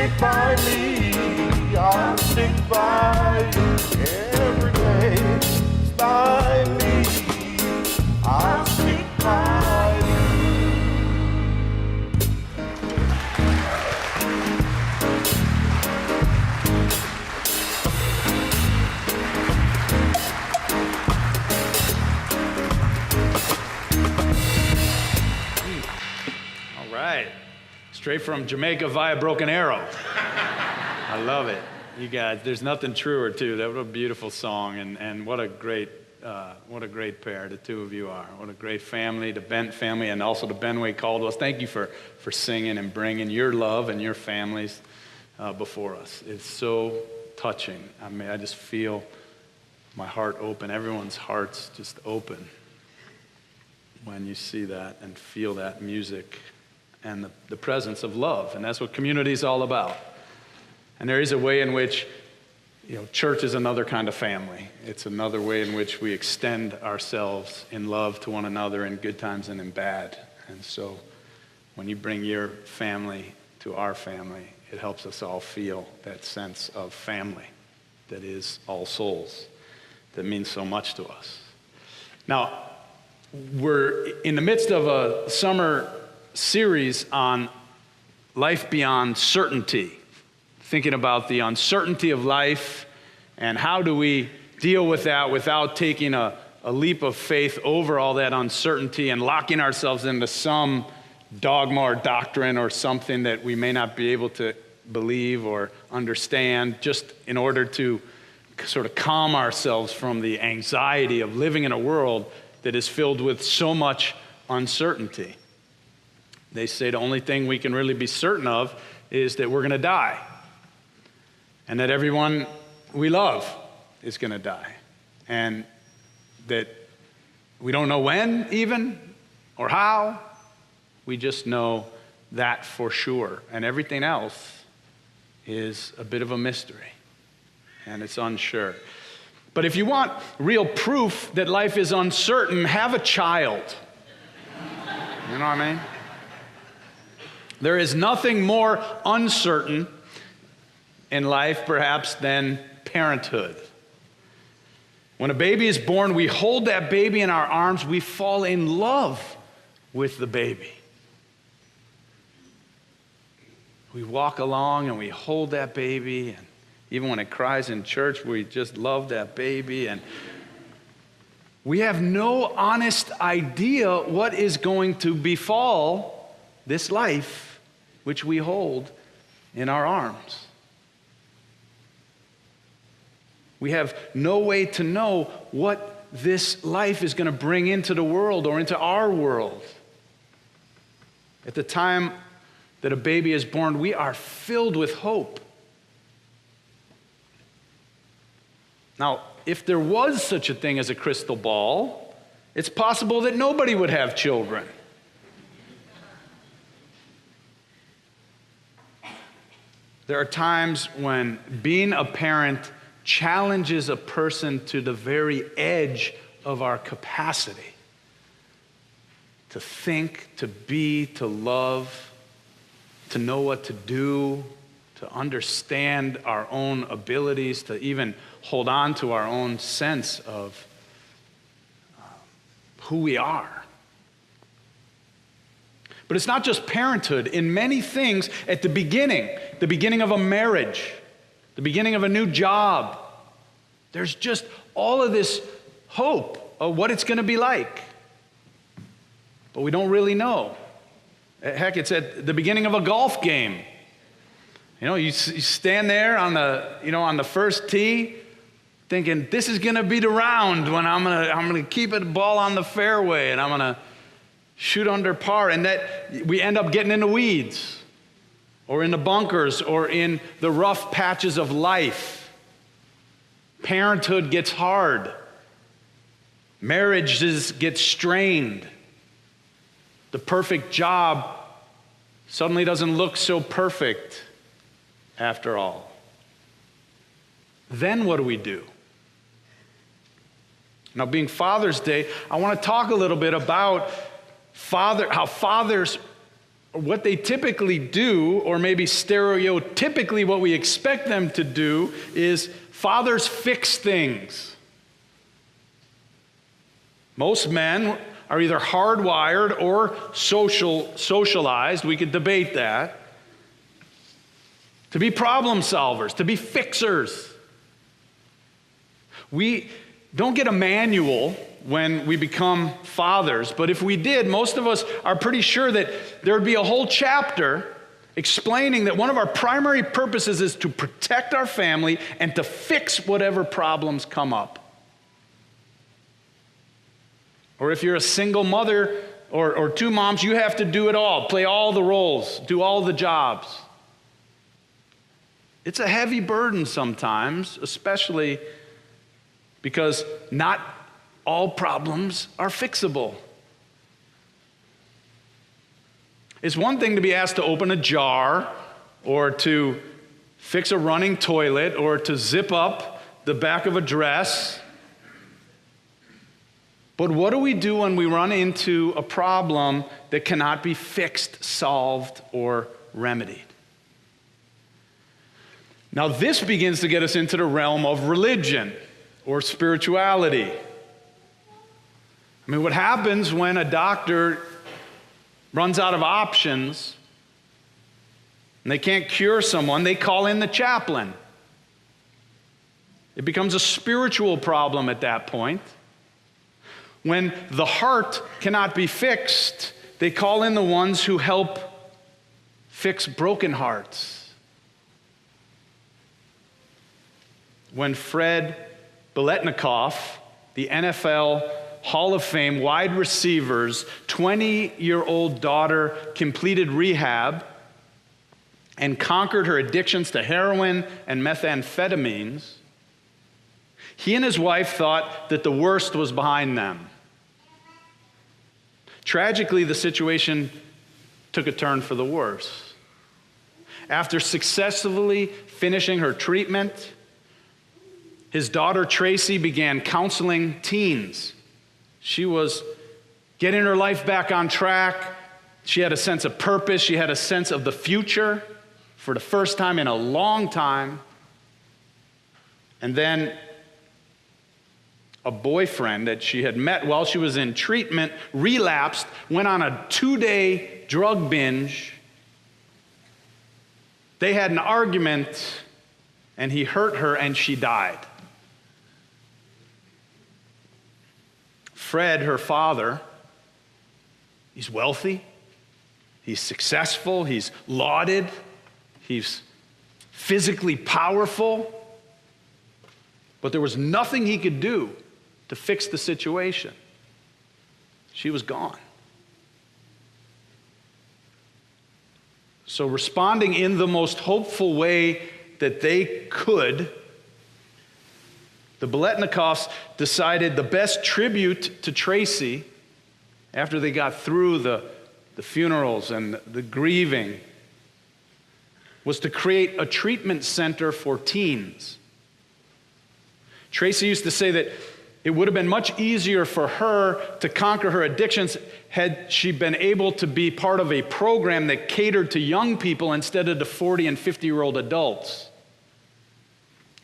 stick by me. I'll stick by you every day. By me, I'll stick by you. All right. Straight from Jamaica via Broken Arrow. I love it. You guys, there's nothing truer, too. That was a beautiful song, and what a great pair the two of you are. What a great family, the Bent family, and also the Benway Caldwells. Thank you for singing and bringing your love and your families before us. It's so touching. I mean, I just feel my heart open. Everyone's hearts just open when you see that and feel that music and the presence of love. And that's what community is all about. And there is a way in which, church is another kind of family. It's another way in which we extend ourselves in love to one another in good times and in bad. And so when you bring your family to our family, it helps us all feel that sense of family that is All Souls, that means so much to us. Now, we're in the midst of a summer series on life beyond certainty, thinking about the uncertainty of life and how do we deal with that without taking a leap of faith over all that uncertainty and locking ourselves into some dogma or doctrine or something that we may not be able to believe or understand, just in order to sort of calm ourselves from the anxiety of living in a world that is filled with so much uncertainty. They say the only thing we can really be certain of is that we're going to die, and that everyone we love is going to die, and that we don't know when even or how. We just know that for sure, and everything else is a bit of a mystery, and it's unsure. But if you want real proof that life is uncertain, have a child. You know what I mean? There is nothing more uncertain in life, perhaps, than parenthood. When a baby is born, we hold that baby in our arms. We fall in love with the baby. We walk along and we hold that baby, and even when it cries in church, we just love that baby. And we have no honest idea what is going to befall this life which we hold in our arms. We have no way to know what this life is going to bring into the world or into our world. At the time that a baby is born, we are filled with hope. Now, if there was such a thing as a crystal ball, it's possible that nobody would have children. There are times when being a parent challenges a person to the very edge of our capacity to think, to be, to love, to know what to do, to understand our own abilities, to even hold on to our own sense of who we are. But it's not just parenthood. In many things, at the beginning of a marriage, the beginning of a new job, there's just all of this hope of what it's going to be like. But we don't really know. Heck, it's at the beginning of a golf game. You stand there on the first tee, thinking this is going to be the round when I'm going to keep the ball on the fairway and I'm going to shoot under par, and that we end up getting in the weeds or in the bunkers or in the rough patches of life. Parenthood gets hard. Marriages get strained. The perfect job suddenly doesn't look so perfect after all. Then what do we do? Now, being Father's Day, I want to talk a little bit about how fathers what they typically do, or maybe stereotypically what we expect them to do, is fathers fix things. Most men are either hardwired or socialized, we could debate that, to be problem solvers, to be fixers. We don't get a manual when we become fathers, but if we did, most of us are pretty sure that there would be a whole chapter explaining that one of our primary purposes is to protect our family and to fix whatever problems come up. Or if you're a single mother or two moms, you have to do it all, play all the roles, do all the jobs. It's a heavy burden sometimes, especially because not all problems are fixable. It's one thing to be asked to open a jar or to fix a running toilet or to zip up the back of a dress. But what do we do when we run into a problem that cannot be fixed, solved, or remedied? Now, this begins to get us into the realm of religion or spirituality. I mean, what happens when a doctor runs out of options and they can't cure someone? They call in the chaplain. It becomes a spiritual problem at that point. When the heart cannot be fixed, they call in the ones who help fix broken hearts. When Fred Biletnikoff, the NFL Hall of Fame wide receiver's 20-year-old daughter completed rehab and conquered her addictions to heroin and methamphetamines, he and his wife thought that the worst was behind them. Tragically, the situation took a turn for the worse. After successfully finishing her treatment, his daughter Tracy began counseling teens. She was getting her life back on track. She had a sense of purpose. She had a sense of the future for the first time in a long time. And then a boyfriend that she had met while she was in treatment relapsed, went on a 2-day drug binge. They had an argument, and he hurt her, and she died. Fred, her father, he's wealthy, he's successful, he's lauded, he's physically powerful, but there was nothing he could do to fix the situation. She was gone. So, responding in the most hopeful way that they could, the Biletnikoffs decided the best tribute to Tracy, after they got through the funerals and the grieving, was to create a treatment center for teens. Tracy used to say that it would have been much easier for her to conquer her addictions had she been able to be part of a program that catered to young people instead of to 40 and 50-year-old adults.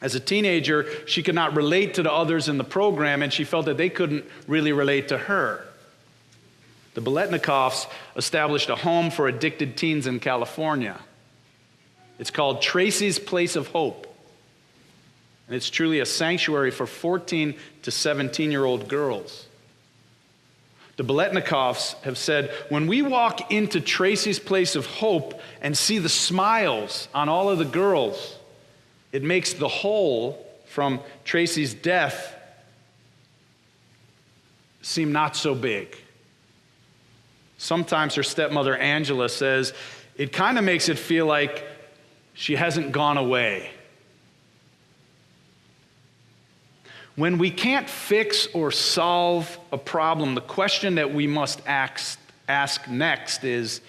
As a teenager, she could not relate to the others in the program, and she felt that they couldn't really relate to her. The Biletnikoffs established a home for addicted teens in California. It's called Tracy's Place of Hope. And it's truly a sanctuary for 14 to 17-year-old girls. The Biletnikoffs have said, when we walk into Tracy's Place of Hope and see the smiles on all of the girls, it makes the hole from Tracy's death seem not so big. Sometimes her stepmother, Angela, says, it kind of makes it feel like she hasn't gone away. When we can't fix or solve a problem, the question that we must ask next is,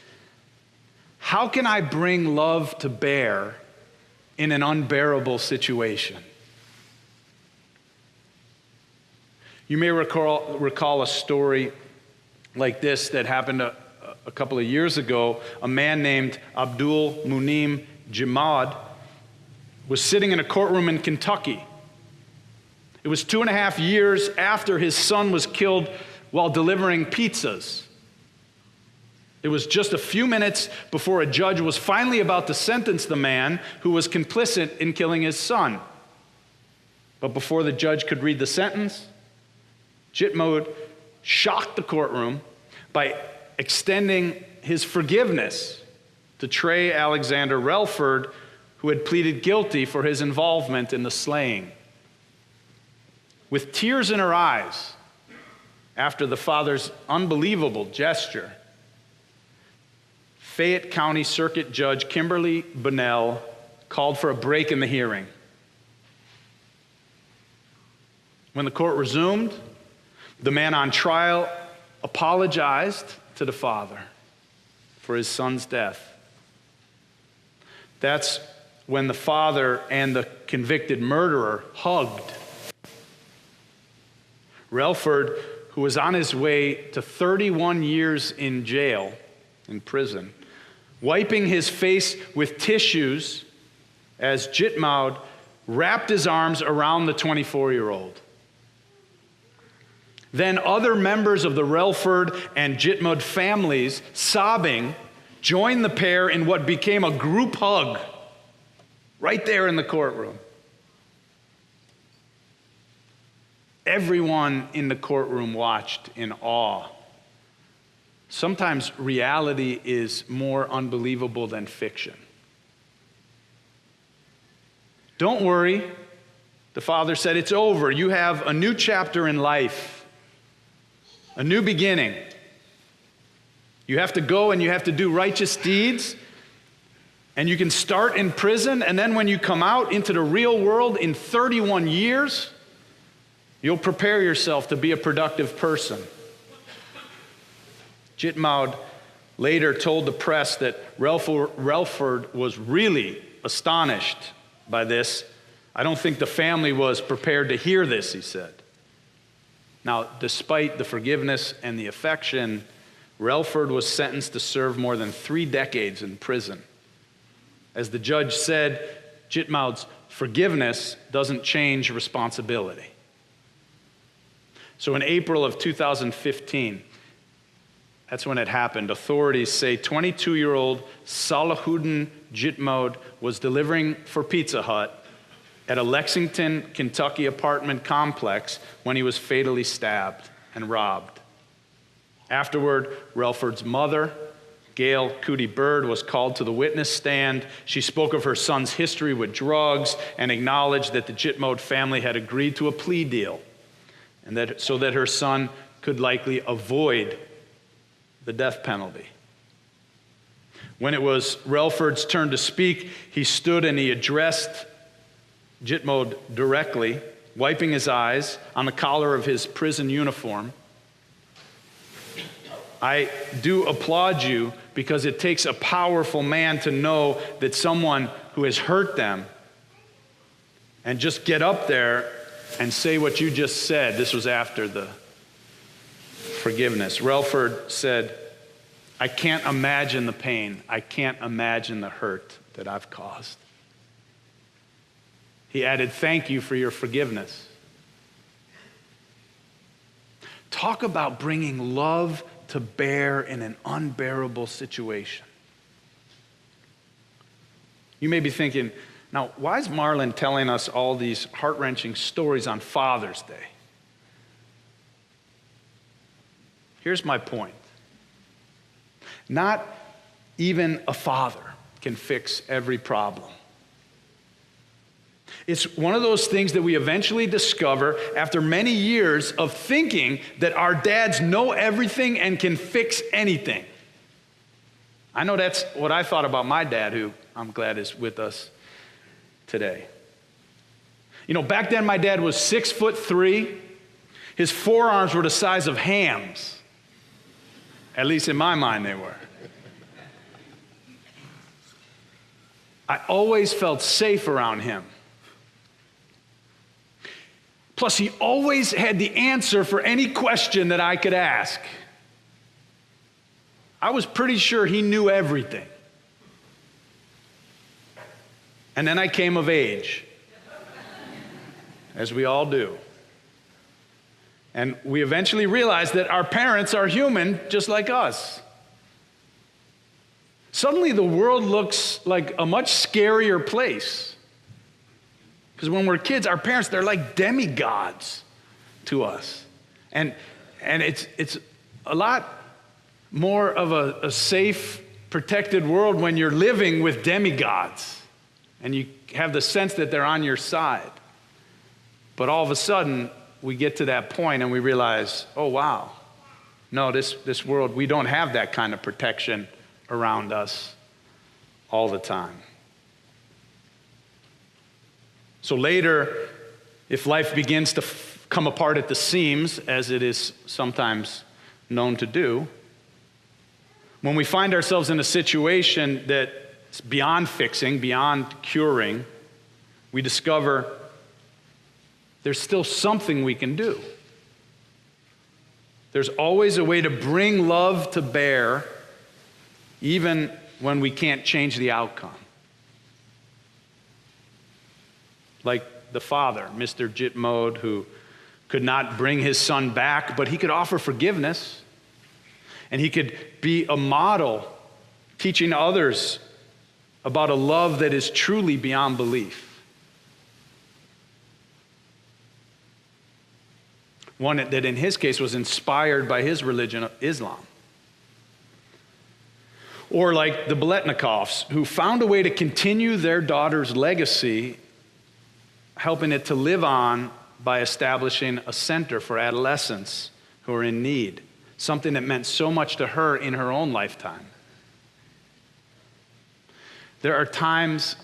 how can I bring love to bear in an unbearable situation? You may recall a story like this that happened a a couple of years ago, a man named Abdul Munim Jimad was sitting in a courtroom in Kentucky. It was 2.5 years after his son was killed while delivering pizzas. It was just a few minutes before a judge was finally about to sentence the man who was complicit in killing his son. But before the judge could read the sentence, Jitmod shocked the courtroom by extending his forgiveness to Trey Alexander Relford, who had pleaded guilty for his involvement in the slaying. With tears in her eyes after the father's unbelievable gesture, Fayette County Circuit Judge Kimberly Bunnell called for a break in the hearing. When the court resumed, the man on trial apologized to the father for his son's death. That's when the father and the convicted murderer hugged. Relford, who was on his way to 31 years in jail, in prison, wiping his face with tissues as Jitmod wrapped his arms around the 24-year-old. Then other members of the Relford and Jitmod families, sobbing, joined the pair in what became a group hug right there in the courtroom. Everyone in the courtroom watched in awe. Sometimes reality is more unbelievable than fiction. Don't worry, the father said, it's over. You have a new chapter in life, a new beginning. You have to go and you have to do righteous deeds, and you can start in prison, and then when you come out into the real world in 31 years, you'll prepare yourself to be a productive person. Jitmod later told the press that Relford was really astonished by this. I don't think the family was prepared to hear this, he said. Now, despite the forgiveness and the affection, Relford was sentenced to serve more than 3 decades in prison. As the judge said, Jitmod's forgiveness doesn't change responsibility. So in April of 2015, that's when it happened. Authorities say 22-year-old Salahuddin Jitmod was delivering for Pizza Hut at a Lexington, Kentucky apartment complex when he was fatally stabbed and robbed. Afterward, Relford's mother, Gail Cootie Bird, was called to the witness stand. She spoke of her son's history with drugs and acknowledged that the Jitmod family had agreed to a plea deal, and so that her son could likely avoid the death penalty. When it was Relford's turn to speak, he stood and he addressed Jitmod directly, wiping his eyes on the collar of his prison uniform. I do applaud you because it takes a powerful man to know that someone who has hurt them and just get up there and say what you just said. This was after the forgiveness. Relford said, I can't imagine the pain. I can't imagine the hurt that I've caused. He added, thank you for your forgiveness. Talk about bringing love to bear in an unbearable situation. You may be thinking, now, why is Marlin telling us all these heart-wrenching stories on Father's Day? Here's my point. Not even a father can fix every problem. It's one of those things that we eventually discover after many years of thinking that our dads know everything and can fix anything. I know that's what I thought about my dad, who I'm glad is with us today. You know, back then my dad was 6'3". His forearms were the size of hams. At least in my mind they were. I always felt safe around him. Plus, he always had the answer for any question that I could ask. I was pretty sure he knew everything. And then I came of age, as we all do. And we eventually realized that our parents are human just like us. Suddenly the world looks like a much scarier place. Because when we're kids, our parents, they're like demigods to us. And it's a lot more of a safe, protected world when you're living with demigods and you have the sense that they're on your side. But all of a sudden, we get to that point and we realize, oh wow, no, this world, we don't have that kind of protection around us all the time. So later, if life begins to come apart at the seams, as it is sometimes known to do, when we find ourselves in a situation that's beyond fixing, beyond curing, we discover there's still something we can do. There's always a way to bring love to bear, even when we can't change the outcome. Like the father, Mr. Jitmode, who could not bring his son back, but he could offer forgiveness. And he could be a model, teaching others about a love that is truly beyond belief. One that in his case was inspired by his religion of Islam. Or like the Biletnikovs, who found a way to continue their daughter's legacy, helping it to live on by establishing a center for adolescents who are in need, something that meant so much to her in her own lifetime. There are times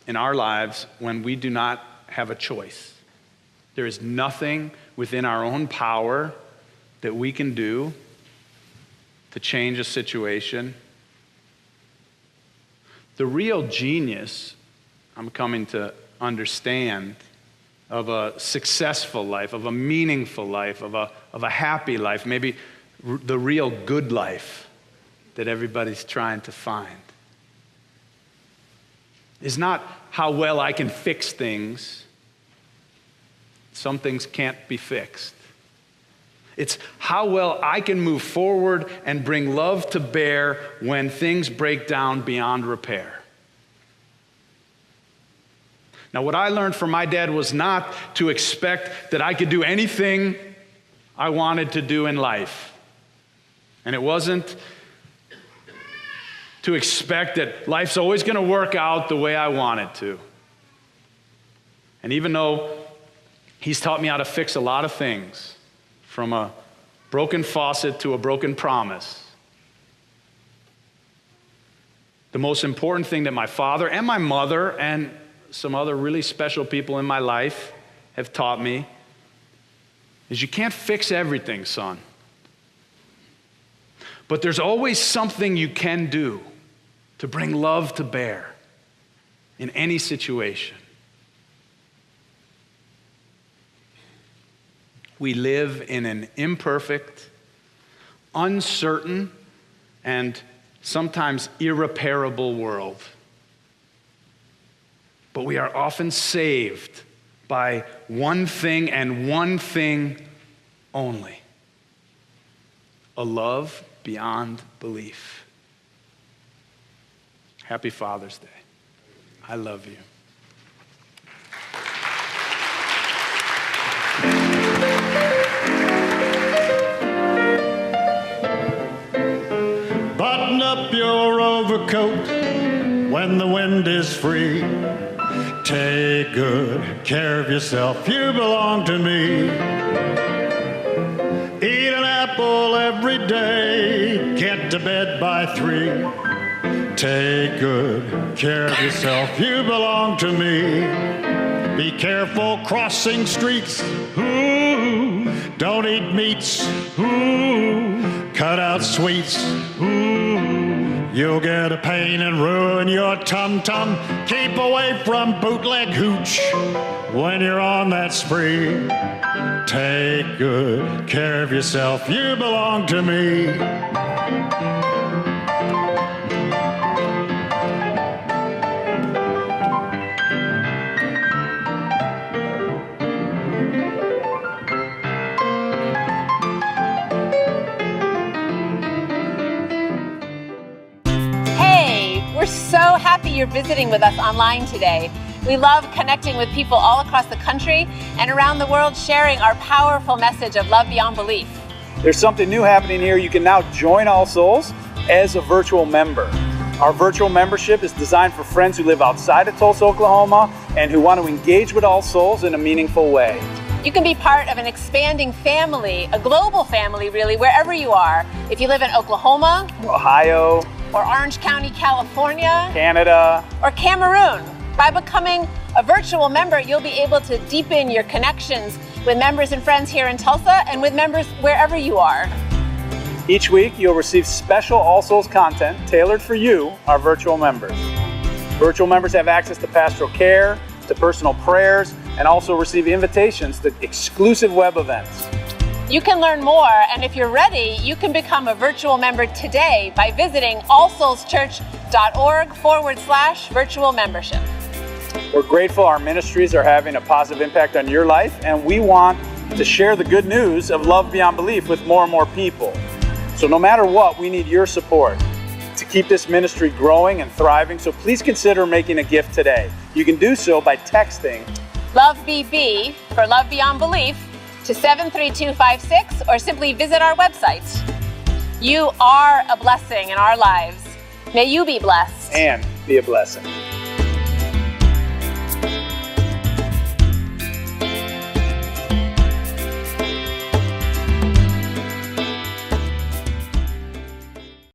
in our lives when we do not have a choice. There is nothing within our own power that we can do to change a situation. The real genius, I'm coming to understand, of a successful life, of a meaningful life, of a happy life, maybe the real good life that everybody's trying to find, is not how well I can fix things. Some things can't be fixed. It's how well I can move forward and bring love to bear when things break down beyond repair. Now, what I learned from my dad was not to expect that I could do anything I wanted to do in life. And it wasn't to expect that life's always going to work out the way I want it to. And even though he's taught me how to fix a lot of things, from a broken faucet to a broken promise, the most important thing that my father and my mother and some other really special people in my life have taught me is you can't fix everything, son. But there's always something you can do to bring love to bear in any situation. We live in an imperfect, uncertain, and sometimes irreparable world. But we are often saved by one thing and one thing only: a love beyond belief. Happy Father's Day. I love you. Button up your overcoat when the wind is free. Take good care of yourself, you belong to me. Eat an apple every day, get to bed by 3. Take good care of yourself, you belong to me. Be careful crossing streets, ooh. Don't eat meats, ooh. Cut out sweets, ooh. You'll get a pain and ruin your tum-tum. Keep away from bootleg hooch when you're on that spree. Take good care of yourself, you belong to me. We're so happy you're visiting with us online today. We love connecting with people all across the country and around the world, sharing our powerful message of love beyond belief. There's something new happening here. You can now join All Souls as a virtual member. Our virtual membership is designed for friends who live outside of Tulsa, Oklahoma, and who want to engage with All Souls in a meaningful way. You can be part of an expanding family, a global family really, wherever you are. If you live in Oklahoma, Ohio, or Orange County, California, Canada, or Cameroon. By becoming a virtual member, you'll be able to deepen your connections with members and friends here in Tulsa and with members wherever you are. Each week, you'll receive special All Souls content tailored for you, our virtual members. Virtual members have access to pastoral care, to personal prayers, and also receive invitations to exclusive web events. You can learn more, and if you're ready, you can become a virtual member today by visiting allsoulschurch.org/virtual membership. We're grateful our ministries are having a positive impact on your life, and we want to share the good news of love beyond belief with more and more people. So no matter what, we need your support to keep this ministry growing and thriving, so please consider making a gift today. You can do so by texting LOVEBB for Love Beyond Belief to 73256, or simply visit our website. You are a blessing in our lives. May you be blessed and be a blessing.